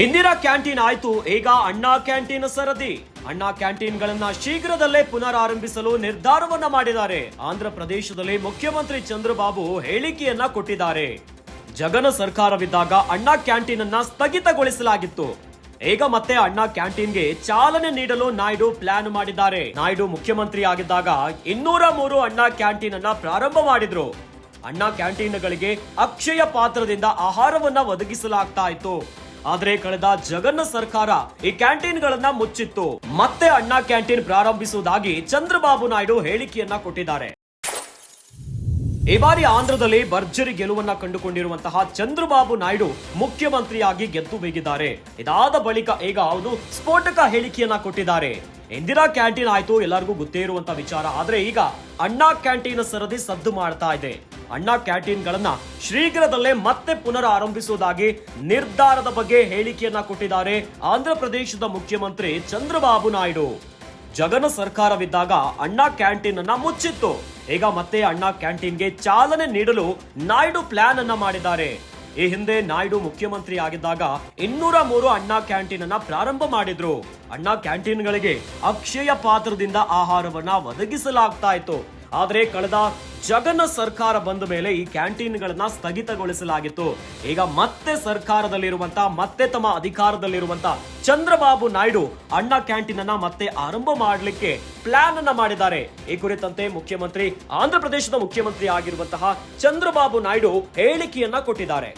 Indira canteen ಆಯ್ತು, ಈಗ ಅಣ್ಣಾ ಕ್ಯಾಂಟೀನ್ ಸರದಿ. ಅಣ್ಣಾ ಕ್ಯಾಂಟೀನ್ಗಳನ್ನ ಶೀಘ್ರದಲ್ಲೇ ಪುನರಾರಂಭಿಸಲು ನಿರ್ಧಾರವನ್ನ ಮಾಡಿದ್ದಾರೆ. ಆಂಧ್ರ ಪ್ರದೇಶದಲ್ಲಿ ಮುಖ್ಯಮಂತ್ರಿ ಚಂದ್ರಬಾಬು ಹೇಳಿಕೆಯನ್ನ ಕೊಟ್ಟಿದ್ದಾರೆ. ಜಗನ್ ಸರ್ಕಾರವಿದ್ದಾಗ ಅಣ್ಣಾ ಕ್ಯಾಂಟೀನ್ ಅನ್ನ ಸ್ಥಗಿತಗೊಳಿಸಲಾಗಿತ್ತು. ಈಗ ಮತ್ತೆ ಅಣ್ಣಾ ಕ್ಯಾಂಟೀನ್ಗೆ ಚಾಲನೆ ನೀಡಲು ನಾಯ್ಡು ಪ್ಲಾನ್ ಮಾಡಿದ್ದಾರೆ. ನಾಯ್ಡು ಮುಖ್ಯಮಂತ್ರಿ ಆಗಿದ್ದಾಗ 203 ಅಣ್ಣಾ ಕ್ಯಾಂಟೀನ್ ಅನ್ನ ಪ್ರಾರಂಭ ಮಾಡಿದ್ರು. ಅಣ್ಣಾ ಕ್ಯಾಂಟೀನ್ಗಳಿಗೆ ಅಕ್ಷಯ ಪಾತ್ರದಿಂದ ಆಹಾರವನ್ನ ಒದಗಿಸಲಾಗ್ತಾ ಇತ್ತು. ಆದ್ರೆ ಕಳೆದ ಜಗನ್ ಸರ್ಕಾರ ಈ ಕ್ಯಾಂಟೀನ್ಗಳನ್ನ ಮುಚ್ಚಿತ್ತು. ಮತ್ತೆ ಅಣ್ಣಾ ಕ್ಯಾಂಟೀನ್ ಪ್ರಾರಂಭಿಸುವುದಾಗಿ ಚಂದ್ರಬಾಬು ನಾಯ್ಡು ಹೇಳಿಕೆಯನ್ನ ಕೊಟ್ಟಿದ್ದಾರೆ. ಈ ಬಾರಿ ಆಂಧ್ರದಲ್ಲಿ ಭರ್ಜರಿ ಗೆಲುವನ್ನ ಕಂಡುಕೊಂಡಿರುವಂತಹ ಚಂದ್ರಬಾಬು ನಾಯ್ಡು ಮುಖ್ಯಮಂತ್ರಿಯಾಗಿ ಗೆದ್ದು ಬೀಗಿದ್ದಾರೆ. ಇದಾದ ಬಳಿಕ ಈಗ ಅವರು ಸ್ಫೋಟಕ ಹೇಳಿಕೆಯನ್ನ ಕೊಟ್ಟಿದ್ದಾರೆ. ಇಂದಿರಾ ಕ್ಯಾಂಟೀನ್ ಆಯ್ತು, ಎಲ್ಲರಿಗೂ ಗೊತ್ತೇ ಇರುವಂತಹ ವಿಚಾರ. ಆದ್ರೆ ಈಗ ಅಣ್ಣಾ ಕ್ಯಾಂಟೀನ್ ಸರದಿ ಸದ್ದು ಮಾಡ್ತಾ ಇದೆ. ಅಣ್ಣಾ ಕ್ಯಾಂಟೀನ್ಗಳನ್ನ ಶೀಘ್ರದಲ್ಲೇ ಮತ್ತೆ ಪುನರ್ ಆರಂಭಿಸುವುದಾಗಿ ನಿರ್ಧಾರದ ಬಗ್ಗೆ ಹೇಳಿಕೆಯನ್ನ ಕೊಟ್ಟಿದ್ದಾರೆ ಆಂಧ್ರ ಪ್ರದೇಶದ ಮುಖ್ಯಮಂತ್ರಿ ಚಂದ್ರಬಾಬು ನಾಯ್ಡು. ಜಗನ್ ಸರ್ಕಾರವಿದ್ದಾಗ ಅಣ್ಣಾ ಕ್ಯಾಂಟೀನ್ ಅನ್ನ ಮುಚ್ಚಿತ್ತು. ಈಗ ಮತ್ತೆ ಅಣ್ಣಾ ಕ್ಯಾಂಟೀನ್ಗೆ ಚಾಲನೆ ನೀಡಲು ನಾಯ್ಡು ಪ್ಲಾನ್ ಅನ್ನ ಮಾಡಿದ್ದಾರೆ. ಈ ಹಿಂದೆ ನಾಯ್ಡು ಮುಖ್ಯಮಂತ್ರಿ ಆಗಿದ್ದಾಗ 203 ಅಣ್ಣಾ ಕ್ಯಾಂಟೀನ್ ಅನ್ನ ಪ್ರಾರಂಭ ಮಾಡಿದ್ರು. ಅಣ್ಣಾ ಕ್ಯಾಂಟೀನ್ಗಳಿಗೆ ಅಕ್ಷಯ ಪಾತ್ರದಿಂದ ಆಹಾರವನ್ನ ಒದಗಿಸಲಾಗ್ತಾ ಇತ್ತು. ಆದ್ರೆ ಕಳೆದ ಜಗನ್ ಸರ್ಕಾರ ಬಂದ ಮೇಲೆ ಈ ಕ್ಯಾಂಟೀನ್ಗಳನ್ನ ಸ್ಥಗಿತಗೊಳಿಸಲಾಗಿತ್ತು. ಈಗ ಮತ್ತೆ ಮತ್ತೆ ತಮ್ಮ ಅಧಿಕಾರದಲ್ಲಿರುವಂತ ಚಂದ್ರಬಾಬು ನಾಯ್ಡು ಅಣ್ಣಾ ಕ್ಯಾಂಟೀನ್ ಅನ್ನ ಮತ್ತೆ ಆರಂಭ ಮಾಡಲಿಕ್ಕೆ ಪ್ಲಾನ್ ಅನ್ನ ಮಾಡಿದ್ದಾರೆ. ಈ ಕುರಿತಂತೆ ಆಂಧ್ರ ಪ್ರದೇಶದ ಮುಖ್ಯಮಂತ್ರಿ ಆಗಿರುವಂತಹ ಚಂದ್ರಬಾಬು ನಾಯ್ಡು ಹೇಳಿಕೆಯನ್ನ ಕೊಟ್ಟಿದ್ದಾರೆ.